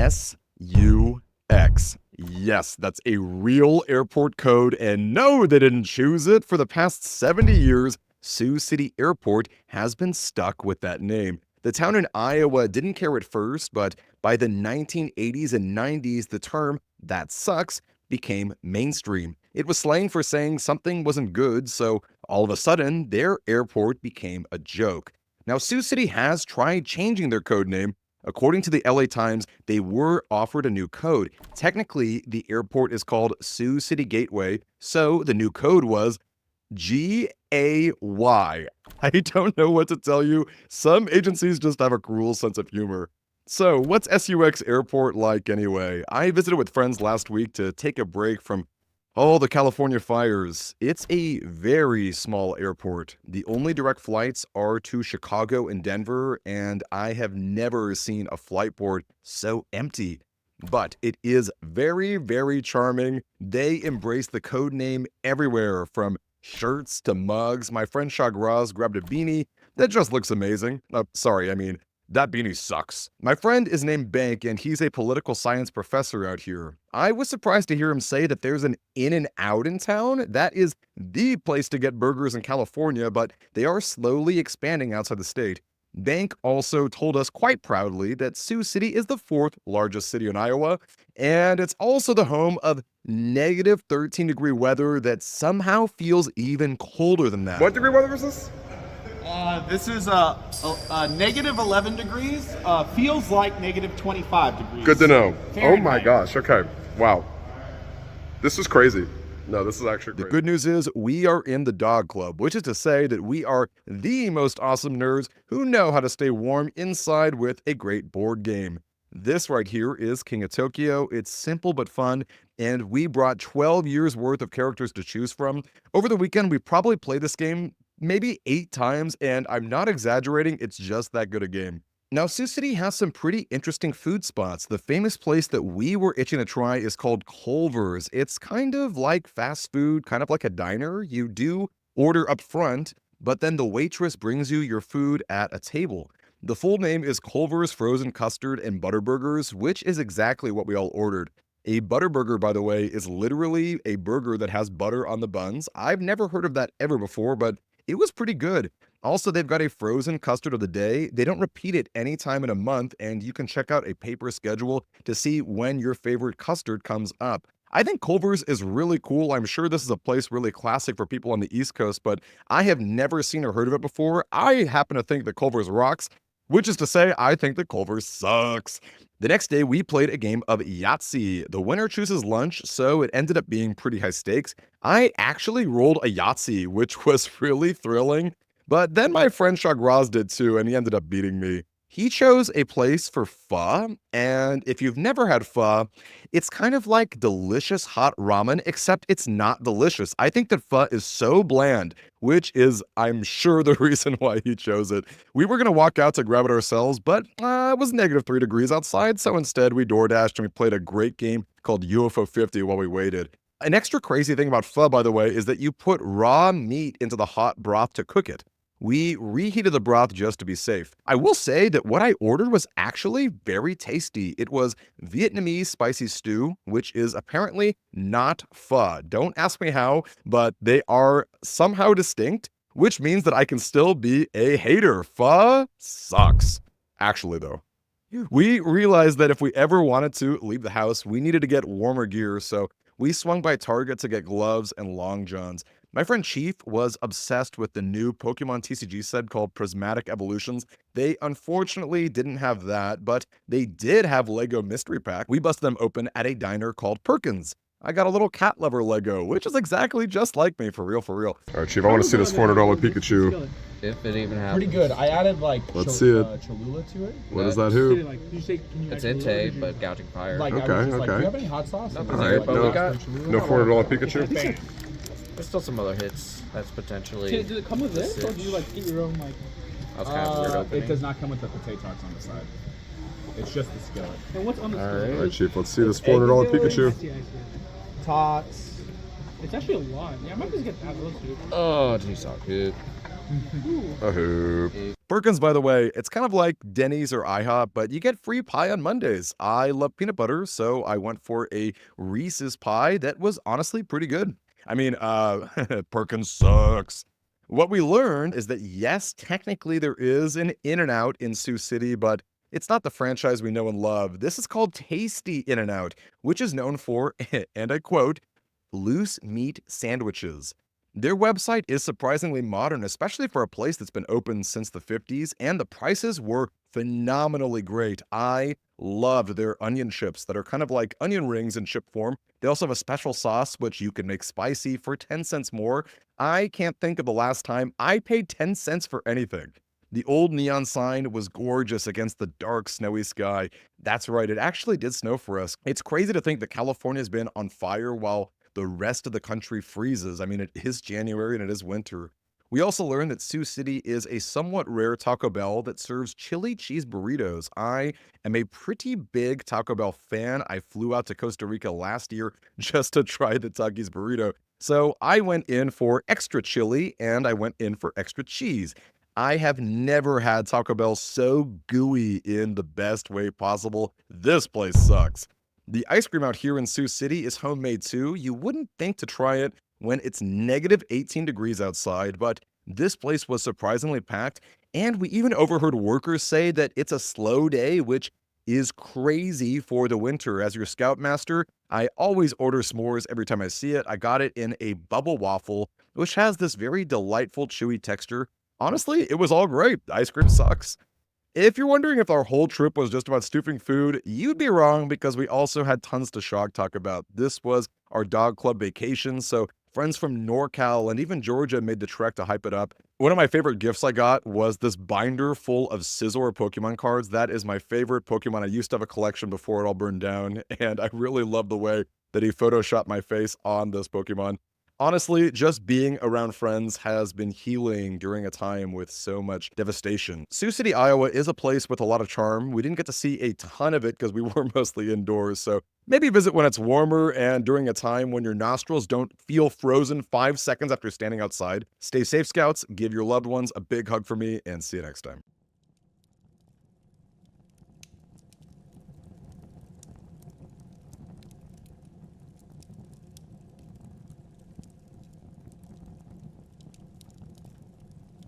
SUX. Yes, that's a real airport code, and no, they didn't choose it. For the past 70 years, Sioux City Airport has been stuck with that name. The town in Iowa didn't care at first, but by the 1980s and 90s, the term "that sucks" became mainstream. It was slang for saying something wasn't good, so all of a sudden, their airport became a joke. Now, Sioux City has tried changing their code name. According to the LA Times, they were offered a new code. Technically, the airport is called Sioux City Gateway, so the new code was GAY. I don't know what to tell you. Some agencies just have a cruel sense of humor. So, what's SUX Airport like anyway? I visited with friends last week to take a break from all the California fires. It's a very small airport. The only direct flights are to Chicago and Denver, and I have never seen a flight board so empty. But it is very, very charming. They embrace the code name everywhere, from shirts to mugs. My friend Shagraz grabbed a beanie that just looks amazing. That beanie sucks. My friend is named Bank, and he's a political science professor out here. I was surprised to hear him say that there's an In-N-Out in town. That is the place to get burgers in California, but they are slowly expanding outside the state. Bank also told us quite proudly that Sioux City is the fourth largest city in Iowa, and it's also the home of negative 13-degree weather that somehow feels even colder than that. What degree weather is this? This is negative 11 degrees. Feels like negative 25 degrees. Good to know. Fahrenheit. Oh my gosh. Okay. Wow. This is crazy. No, this is actually The crazy. good news is we are in the dog club, which is to say that we are the most awesome nerds who know how to stay warm inside with a great board game. This right here is King of Tokyo. It's simple but fun, and we brought 12 years worth of characters to choose from. Over the weekend, we probably played this game maybe 8 times, and I'm not exaggerating, it's just that good a game. Now, Sioux City has some pretty interesting food spots. The famous place that we were itching to try is called Culver's. It's kind of like fast food, kind of like a diner. You do order up front, but then the waitress brings you your food at a table. The full name is Culver's Frozen Custard and Butter Burgers, which is exactly what we all ordered. A butter burger, by the way, is literally a burger that has butter on the buns. I've never heard of that ever before, but it was pretty good. Also, they've got a frozen custard of the day. They don't repeat it any time in a month, and you can check out a paper schedule to see when your favorite custard comes up. I think Culver's is really cool. I'm sure this is a place really classic for people on the East Coast, but I have never seen or heard of it before. I happen to think that Culver's rocks, which is to say, I think that Culver's sucks. The next day, we played a game of Yahtzee. The winner chooses lunch, so it ended up being pretty high stakes. I actually rolled a Yahtzee, which was really thrilling, but then my friend Shagraz did too, and he ended up beating me. He chose a place for pho, and if you've never had pho, it's kind of like delicious hot ramen, except it's not delicious. I think that pho is so bland, which is, I'm sure, the reason why he chose it. We were going to walk out to grab it ourselves, but it was negative 3 degrees outside, so instead we DoorDashed and we played a great game called UFO 50 while we waited. An extra crazy thing about pho, by the way, is that you put raw meat into the hot broth to cook it. We reheated the broth just to be safe. I will say that what I ordered was actually very tasty. It was Vietnamese spicy stew, which is apparently not pho. Don't ask me how, but they are somehow distinct, which means that I can still be a hater. Pho sucks. Actually, though. We realized that if we ever wanted to leave the house, we needed to get warmer gear, so we swung by Target to get gloves and long johns. My friend Chief was obsessed with the new Pokemon TCG set called Prismatic Evolutions. They unfortunately didn't have that, but they did have Lego Mystery Pack. We busted them open at a diner called Perkins. I got a little cat lover Lego, which is exactly just like me, for real, for real. All right, Chief, I want to see this $400 Pikachu. If it even happens. Pretty good. I added like Let's see it. Cholula to it. What is that hoop? It's Entei, but gouging fire. Like, Okay, I was just like, okay. do you have any hot sauce? No, And all I right, was but like, we got- Cholula. No $400 Pikachu? There's still some other hits that's potentially. Does it come with this, or do you like get your own like? That was kind of a weird opening. It does not come with the potato tarts on the side. It's just the skillet. And what's on the All skillet? All right, Chief, let's see this $400 I Pikachu. see. Tots. It's actually a lot. Yeah, I might just get that those two. Oh, geez, so good. A hoop. Perkins, by the way, it's kind of like Denny's or IHOP, but you get free pie on Mondays. I love peanut butter, so I went for a Reese's pie that was honestly pretty good. I mean, Perkins sucks. What we learned is that yes, technically there is an In-N-Out in Sioux City, but it's not the franchise we know and love. This is called Tasty In-N-Out, which is known for, and I quote, loose meat sandwiches. Their website is surprisingly modern, especially for a place that's been open since the 50s, and the prices were phenomenally great. I loved their onion chips that are kind of like onion rings in chip form. They also have a special sauce, which you can make spicy for 10 cents more. I can't think of the last time I paid 10 cents for anything. The old neon sign was gorgeous against the dark, snowy sky. That's right, it actually did snow for us. It's crazy to think that California's been on fire while the rest of the country freezes. I mean, it is January and it is winter. We also learned that Sioux City is a somewhat rare Taco Bell that serves chili cheese burritos. I am a pretty big Taco Bell fan. I flew out to Costa Rica last year just to try the Takis burrito. So I went in for extra chili and I went in for extra cheese. I have never had Taco Bell so gooey in the best way possible. This place sucks. The ice cream out here in Sioux City is homemade too. You wouldn't think to try it when it's negative 18 degrees outside, but this place was surprisingly packed, and we even overheard workers say that it's a slow day, which is crazy for the winter. As your Scoutmaster, I always order s'mores every time I see it. I got it in a bubble waffle, which has this very delightful chewy texture. Honestly, it was all great. The ice cream sucks. If you're wondering if our whole trip was just about stooping food, you'd be wrong because we also had tons to shock talk about. This was our dog club vacation, so friends from NorCal and even Georgia made the trek to hype it up. One of my favorite gifts I got was this binder full of Scizor Pokemon cards. That is my favorite Pokemon. I used to have a collection before it all burned down, and I really love the way that he photoshopped my face on this Pokemon. Honestly, just being around friends has been healing during a time with so much devastation. Sioux City, Iowa is a place with a lot of charm. We didn't get to see a ton of it because we were mostly indoors, so maybe visit when it's warmer and during a time when your nostrils don't feel frozen 5 seconds after standing outside. Stay safe, Scouts. Give your loved ones a big hug for me, and see you next time.